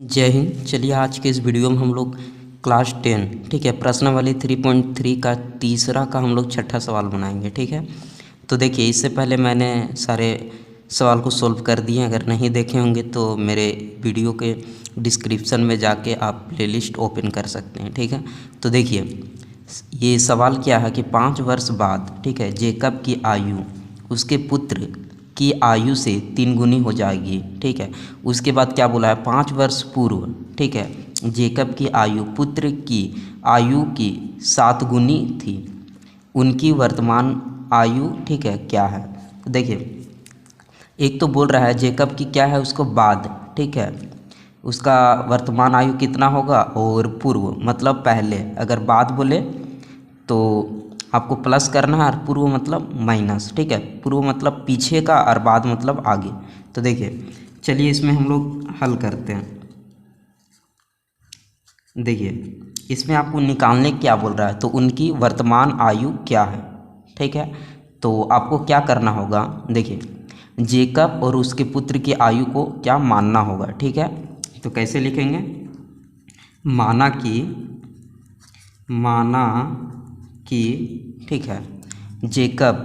जय हिंद। चलिए आज के इस वीडियो में हम लोग क्लास 10 ठीक है प्रश्नावली 3.3 का तीसरा का हम लोग छठा सवाल बनाएंगे। ठीक है, तो देखिए इससे पहले मैंने सारे सवाल को सोल्व कर दिए। अगर नहीं देखे होंगे तो मेरे वीडियो के डिस्क्रिप्शन में जाके आप प्लेलिस्ट ओपन कर सकते हैं। ठीक है, तो देखिए ये सवाल क्या है कि 5 वर्ष बाद ठीक है जेकब की आयु उसके पुत्र की आयु से 3 गुनी हो जाएगी। ठीक है, उसके बाद क्या बोला है 5 वर्ष पूर्व ठीक है जेकब की आयु पुत्र की आयु की 7 गुनी थी। उनकी वर्तमान आयु ठीक है क्या है। तो देखिए एक तो बोल रहा है जेकब की क्या है उसको बाद ठीक है उसका वर्तमान आयु कितना होगा और पूर्व मतलब पहले। अगर बाद बोले तो आपको प्लस करना है और पूर्व मतलब माइनस। ठीक है, पूर्व मतलब पीछे का और बाद मतलब आगे। तो देखिए चलिए इसमें हम लोग हल करते हैं। देखिए इसमें आपको निकालने क्या बोल रहा है तो उनकी वर्तमान आयु क्या है। ठीक है, तो आपको क्या करना होगा, देखिए जेकब और उसके पुत्र की आयु को क्या मानना होगा। ठीक है, तो कैसे लिखेंगे, माना कि ठीक है जेकब,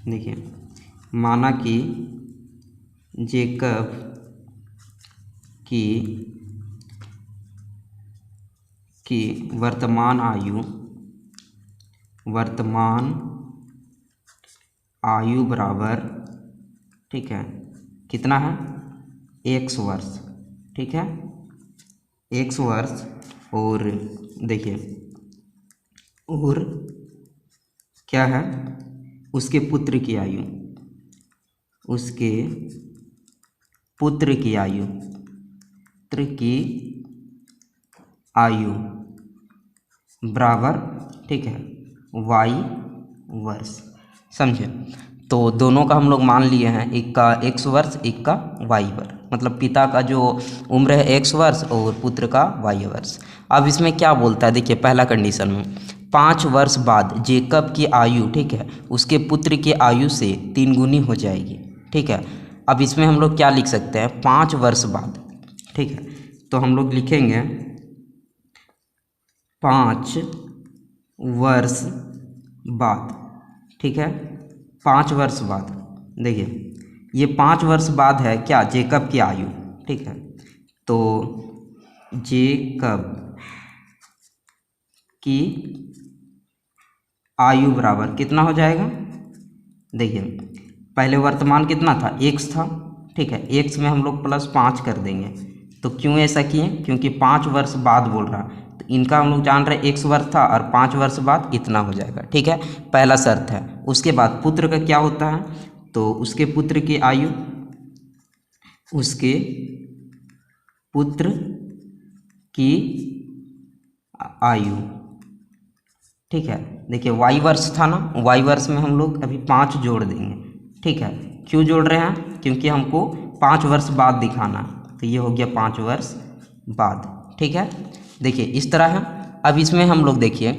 देखिए माना कि जेकब की वर्तमान आयु बराबर ठीक है कितना है 1 वर्ष। ठीक है 1 वर्ष और देखिए और क्या है उसके पुत्र की आयु, उसके पुत्र की आयु बराबर ठीक है y वर्ष। समझे, तो दोनों का हम लोग मान लिए हैं, एक का 1 वर्ष एक का y वर्ष, मतलब पिता का जो उम्र है 1 वर्ष और पुत्र का y वर्ष। अब इसमें क्या बोलता है, देखिए पहला कंडीशन में 5 वर्ष बाद जेकब की आयु ठीक है उसके पुत्र की आयु से 3 गुनी हो जाएगी। ठीक है, अब इसमें हम लोग क्या लिख सकते हैं 5 वर्ष बाद। ठीक है, तो हम लोग लिखेंगे 5 वर्ष बाद। ठीक है 5 वर्ष बाद, देखिए ये 5 वर्ष बाद है क्या जेकब की आयु। ठीक है, तो जेकब की आयु बराबर कितना हो जाएगा, देखिए पहले वर्तमान कितना था x था। ठीक है, x में हम लोग +5 कर देंगे। तो क्यों ऐसा किए, क्योंकि 5 वर्ष बाद बोल रहा, तो इनका हम लोग जान रहे 1 वर्ष था और 5 वर्ष बाद इतना हो जाएगा। ठीक है, पहला शर्त है। उसके बाद पुत्र का क्या होता है, तो उसके पुत्र की आयु, उसके पुत्र की आयु ठीक है, देखिए y वर्ष था ना, y वर्ष में हम लोग अभी 5 जोड़ देंगे। ठीक है, क्यों जोड़ रहे हैं, क्योंकि हमको 5 वर्ष बाद दिखाना, तो ये हो गया 5 वर्ष बाद। ठीक है, देखिए इस तरह है। अब इसमें हम लोग देखिए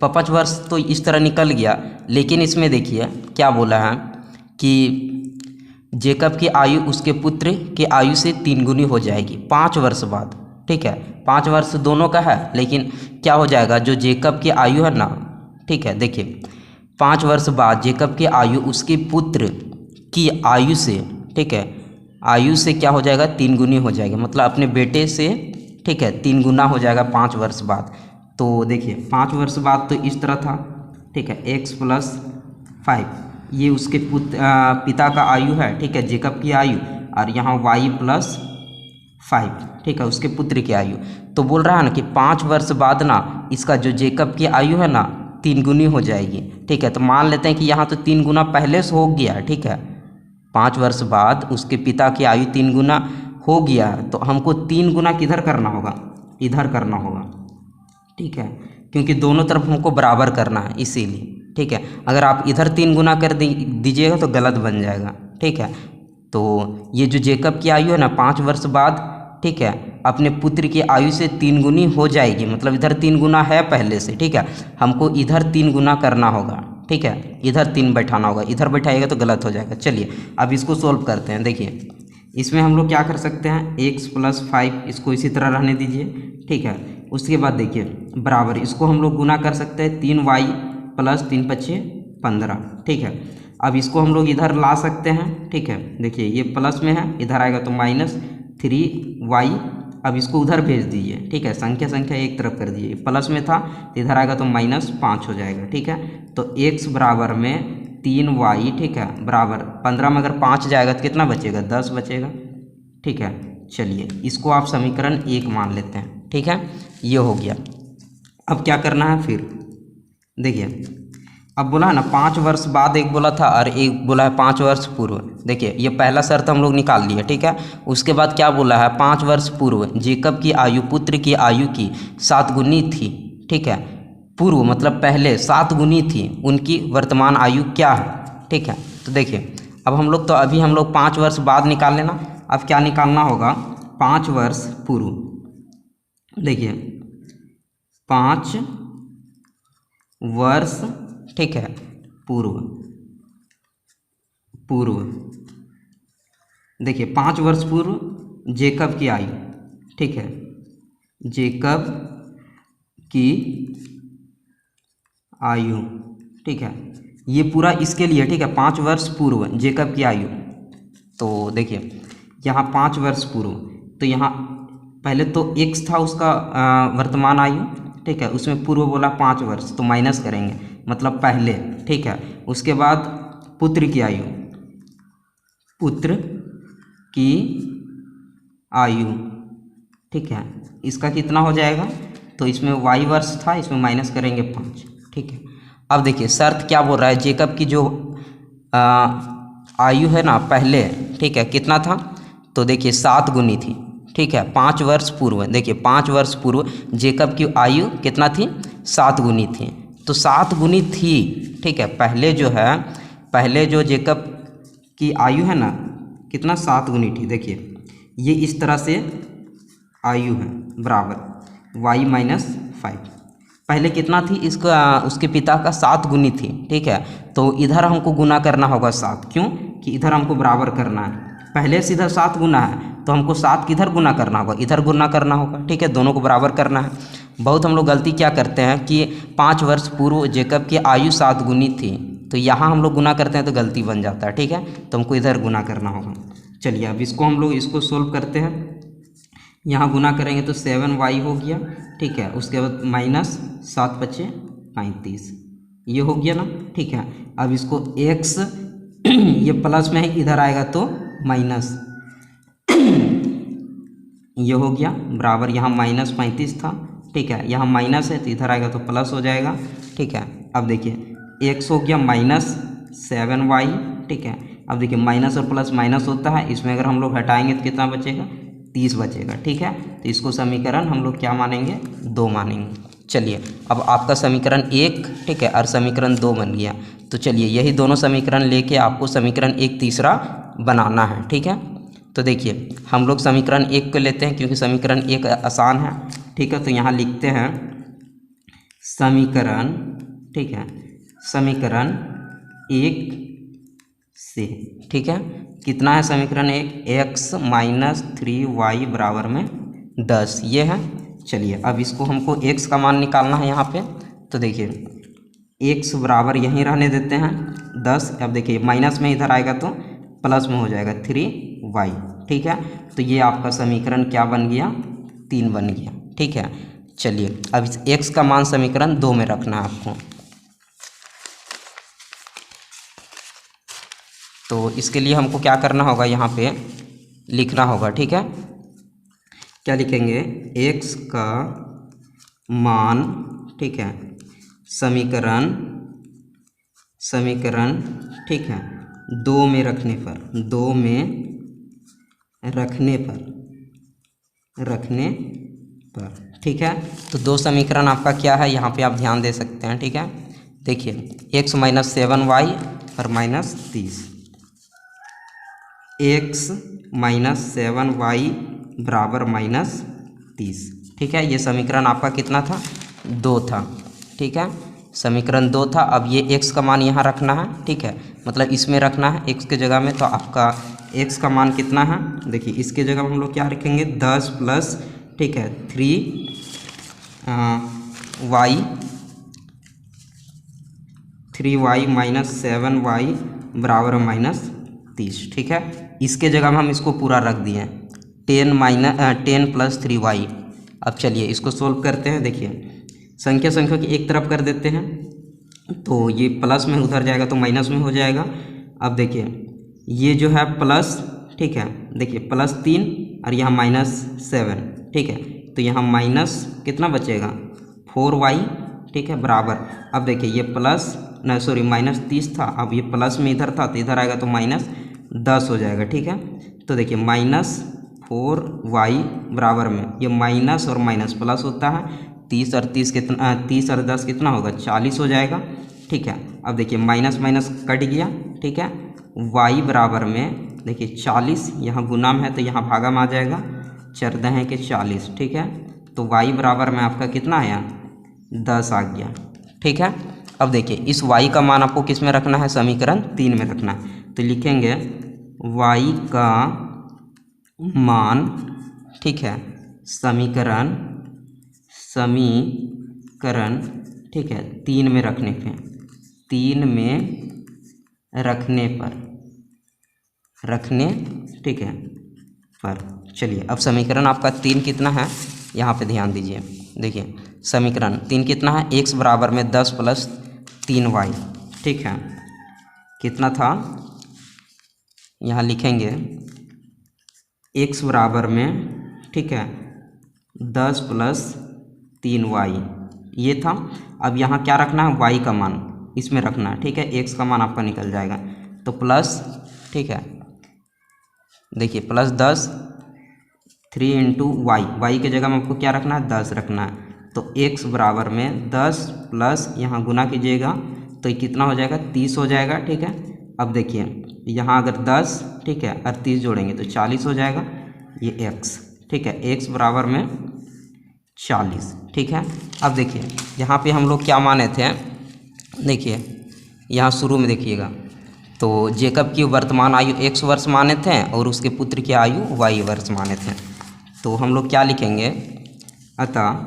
5 वर्ष तो इस तरह निकल गया, लेकिन इसमें देखिए क्या बोला है कि जेकब की आयु उसके पुत्र की आयु से 3 गुनी हो जाएगी 5 वर्ष बाद। ठीक है, 5 वर्ष दोनों का है, लेकिन क्या हो जाएगा जो जेकब की आयु है ना, ठीक है देखिए 5 वर्ष बाद जेकब की आयु उसके पुत्र की आयु से ठीक है आयु से क्या हो जाएगा 3 गुनी हो जाएगी, मतलब अपने बेटे से ठीक है 3 गुना हो जाएगा 5 वर्ष बाद। तो देखिए 5 वर्ष बाद तो इस तरह था। ठीक है, x + 5 ये उसके पिता का आयु है। ठीक है, जेकब की आयु, और यहाँ y + 5 ठीक है उसके पुत्र की आयु। तो बोल रहा है ना कि 5 वर्ष बाद ना इसका जो जेकब की आयु है ना 3 गुनी हो जाएगी। ठीक है, तो मान लेते हैं कि यहाँ तो 3 गुना पहले से हो गया। ठीक है, 5 वर्ष बाद उसके पिता की आयु 3 गुना हो गया, तो हमको 3 गुना किधर करना होगा, इधर करना होगा। ठीक है, क्योंकि दोनों तरफ हमको बराबर करना है इसीलिए। ठीक है, अगर आप इधर 3 गुना कर दीजिएगा तो गलत बन जाएगा। ठीक है, तो ये जो जेकब की आयु है ना 5 वर्ष बाद ठीक है अपने पुत्र की आयु से 3 गुनी हो जाएगी, मतलब इधर 3 गुना है पहले से। ठीक है, हमको इधर 3 गुना करना होगा। ठीक है, इधर 3 बैठाना होगा, इधर बैठाइएगा तो गलत हो जाएगा। चलिए अब इसको सोल्व करते हैं। देखिए इसमें हम लोग क्या कर सकते हैं, x + 5 इसको इसी तरह रहने दीजिए, ठीक है। उसके बाद देखिए बराबर इसको हम लोग गुना कर सकते हैं 3y + 3 × 5 = 15, ठीक है। अब इसको हम लोग इधर ला सकते हैं, ठीक है। देखिए ये प्लस में है, इधर आएगा तो -3y। अब इसको उधर भेज दीजिए, ठीक है। संख्या एक तरफ कर दीजिए, प्लस में था तो इधर आएगा तो -5 हो जाएगा, ठीक है। तो x बराबर में 3y, ठीक है, बराबर 15 में अगर 5 जाएगा तो कितना बचेगा, 10 बचेगा, ठीक है। चलिए इसको आप समीकरण 1 मान लेते हैं, ठीक है। ये हो गया। अब क्या करना है फिर देखिए, अब बोला है ना 5 वर्ष बाद एक बोला था और एक बोला है 5 वर्ष पूर्व। देखिए ये पहला शर्त हम लोग निकाल लिए, ठीक है। उसके बाद क्या बोला है, 5 वर्ष पूर्व जेकब की आयु पुत्र की आयु की 7 गुनी थी, ठीक है। पूर्व मतलब पहले 7 गुनी थी, उनकी वर्तमान आयु क्या है, ठीक है। तो देखिए अब हम लोग तो अभी हम लोग 5 वर्ष बाद निकाल लेना। अब क्या निकालना होगा, 5 वर्ष पूर्व। देखिए 5 वर्ष, ठीक है, पूर्व देखिए 5 वर्ष पूर्व जेकब की आयु, ठीक है, जेकब की आयु, ठीक है। ये पूरा इसके लिए, ठीक है, 5 वर्ष पूर्व जेकब की आयु। तो देखिए यहाँ 5 वर्ष पूर्व, तो यहाँ पहले तो x था उसका वर्तमान आयु, ठीक है, उसमें पूर्व बोला 5 वर्ष तो माइनस करेंगे मतलब पहले, ठीक है। उसके बाद पुत्र की आयु, ठीक है, इसका कितना हो जाएगा, तो इसमें y वर्ष था, इसमें माइनस करेंगे 5, ठीक है। अब देखिए शर्त क्या बोल रहा है, जेकब की जो आयु है ना पहले, ठीक है, कितना था, तो देखिए 7 गुनी थी, ठीक है। 5 वर्ष पूर्व, देखिए 5 वर्ष पूर्व जेकब की आयु कितना थी, 7 गुनी थी। तो 7 गुनी थी, ठीक है, पहले जो जेकब की आयु है ना कितना 7 गुनी थी। देखिए ये इस तरह से आयु है बराबर y - 5। पहले कितना थी, इसका उसके पिता का 7 गुनी थी, ठीक है। तो इधर हमको गुना करना होगा 7, क्यों कि इधर हमको बराबर करना है। पहले से इधर 7 गुना है तो हमको 7 किधर गुना करना होगा, इधर गुना करना होगा, ठीक है। दोनों को बराबर करना है। बहुत हम लोग गलती क्या करते हैं कि 5 वर्ष पूर्व जेकब की आयु 7 गुनी थी, तो यहाँ हम लोग गुना करते हैं तो गलती बन जाता है, ठीक है। तो हमको इधर गुना करना होगा। चलिए अब इसको हम लोग इसको सोल्व करते हैं। यहाँ गुना करेंगे तो 7y हो गया, ठीक है। उसके बाद -7 × 5 = 35, ये हो गया ना, ठीक है। अब इसको x ये प्लस में है, इधर आएगा तो माइनस, ये हो गया बराबर, यहाँ -35 था, ठीक है, यहाँ माइनस है तो इधर आएगा तो प्लस हो जाएगा, ठीक है। अब देखिए x हो गया -7y, ठीक है। अब देखिए माइनस और प्लस माइनस होता है, इसमें अगर हम लोग हटाएंगे तो कितना बचेगा, 30 बचेगा, ठीक है। तो इसको समीकरण हम लोग क्या मानेंगे, 2 मानेंगे। चलिए अब आपका समीकरण 1, ठीक है, और समीकरण 2 बन गया। तो चलिए यही दोनों समीकरण लेके आपको समीकरण 1 तीसरा बनाना है, ठीक है। तो देखिए हम लोग समीकरण 1 को लेते हैं क्योंकि समीकरण 1 आसान है, ठीक है। तो यहाँ लिखते हैं समीकरण, ठीक है, समीकरण 1 से, ठीक है, कितना है समीकरण 1, x - 3y = 10, ये है। चलिए अब इसको हमको x का मान निकालना है यहाँ पे। तो देखिए x बराबर यहीं रहने देते हैं 10। अब देखिए माइनस में इधर आएगा तो प्लस में हो जाएगा 3y, ठीक है। तो ये आपका समीकरण क्या बन गया, 3 बन गया, ठीक है। चलिए अब इस x का मान समीकरण 2 में रखना है आपको। तो इसके लिए हमको क्या करना होगा, यहाँ पे लिखना होगा, ठीक है। क्या लिखेंगे, x का मान, ठीक है, समीकरण, ठीक है, 2 में रखने पर, ठीक है। तो 2 समीकरण आपका क्या है, यहाँ पे आप ध्यान दे सकते हैं, ठीक है। देखिए x - 7y और -30, x - 7y = -30, ठीक है। ये समीकरण आपका कितना था, 2 था, ठीक है, समीकरण 2 था। अब ये x का मान यहाँ रखना है, ठीक है, मतलब इसमें रखना है x के जगह में। तो आपका एक्स का मान कितना है, देखिए इसके जगह हम लोग क्या रखेंगे 10 प्लस, ठीक है 3y माइनस 7y बराबर -30, ठीक है। इसके जगह में हम इसको पूरा रख दिए 10 प्लस 3y। अब चलिए इसको सोल्व करते हैं। देखिए संख्या की एक तरफ कर देते हैं तो ये प्लस में उधर जाएगा तो माइनस में हो जाएगा। अब देखिए ये जो है प्लस, ठीक है, देखिए +3 और यहाँ -7, ठीक है, तो यहाँ माइनस कितना बचेगा 4y, ठीक है, बराबर। अब देखिए ये -30 था, अब ये प्लस में इधर था तो इधर आएगा तो -10 हो जाएगा, ठीक है। तो देखिए -4y बराबर में ये माइनस और माइनस प्लस होता है, 30 और 10 कितना होगा 40 हो जाएगा, ठीक है। अब देखिए माइनस माइनस कट गया, ठीक है। y बराबर में देखिए 40, यहाँ गुना में है तो यहाँ भागा में आ जाएगा, 14 है कि 40, ठीक है। तो y बराबर में आपका कितना आया 10 आ गया, ठीक है। अब देखिए इस y का मान आपको किस में रखना है, समीकरण 3 में रखना है। तो लिखेंगे y का मान, ठीक है, समीकरण, ठीक है 3 में रखने पर, ठीक है, पर। चलिए अब समीकरण आपका 3 कितना है, यहाँ पे ध्यान दीजिए। देखिए समीकरण 3 कितना है, x बराबर में 10 प्लस 3y, ठीक है, कितना था, यहाँ लिखेंगे x बराबर में, ठीक है, 10 प्लस 3y ये था। अब यहाँ क्या रखना है, y का मान इसमें रखना है, ठीक है, x का मान आपका निकल जाएगा तो प्लस, ठीक है, देखिए +10 3 इंटू y के जगह में आपको क्या रखना है 10 रखना है। तो x बराबर में 10 प्लस यहाँ गुना कीजिएगा तो ये कितना हो जाएगा 30 हो जाएगा, ठीक है। अब देखिए यहाँ अगर 10, ठीक है, और 30 जोड़ेंगे तो 40 हो जाएगा, ये x, ठीक है, x बराबर में 40, ठीक है। अब देखिए यहाँ पे हम लोग क्या माने थे, देखिए यहाँ शुरू में देखिएगा तो जेकब की वर्तमान आयु 100 वर्ष माने थे और उसके पुत्र की आयु y वर्ष माने थे। तो हम लोग क्या लिखेंगे, अतः,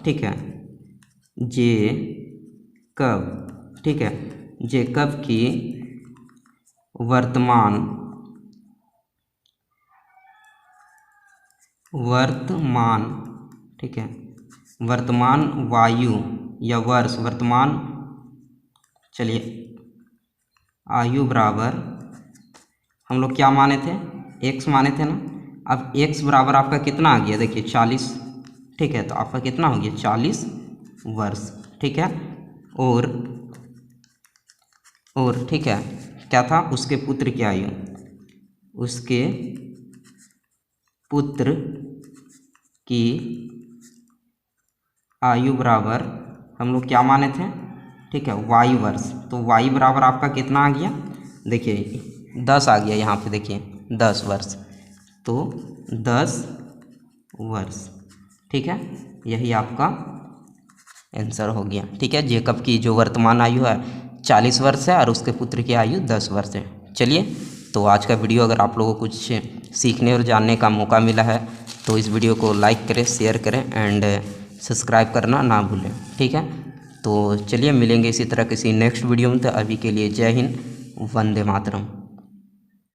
ठीक है, ठीक है, जेकब की वर्तमान ठीक है, वर्तमान वायु या वर्ष, चलिए आयु बराबर हम लोग क्या माने थे, x माने थे ना। अब x बराबर आपका कितना आ गया, देखिए 40, ठीक है, तो आपका कितना हो गया 40 वर्ष, ठीक है। और ठीक है क्या था, उसके पुत्र की आयु, उसके पुत्र की आयु बराबर हम लोग क्या माने थे, ठीक है, y वर्ष। तो y बराबर आपका कितना आ गया, देखिए 10 आ गया, यहाँ पे देखिए 10 वर्ष, तो 10 वर्ष, ठीक है, यही आपका आंसर हो गया, ठीक है। जेकब की जो वर्तमान आयु है 40 वर्ष है और उसके पुत्र की आयु 10 वर्ष है। चलिए तो आज का वीडियो अगर आप लोगों को कुछ सीखने और जानने का मौका मिला है तो इस वीडियो को लाइक करें, शेयर करें एंड सब्सक्राइब करना ना भूलें, ठीक है। तो चलिए मिलेंगे इसी तरह किसी नेक्स्ट वीडियो में, तो अभी के लिए जय हिंद, वंदे मातरम।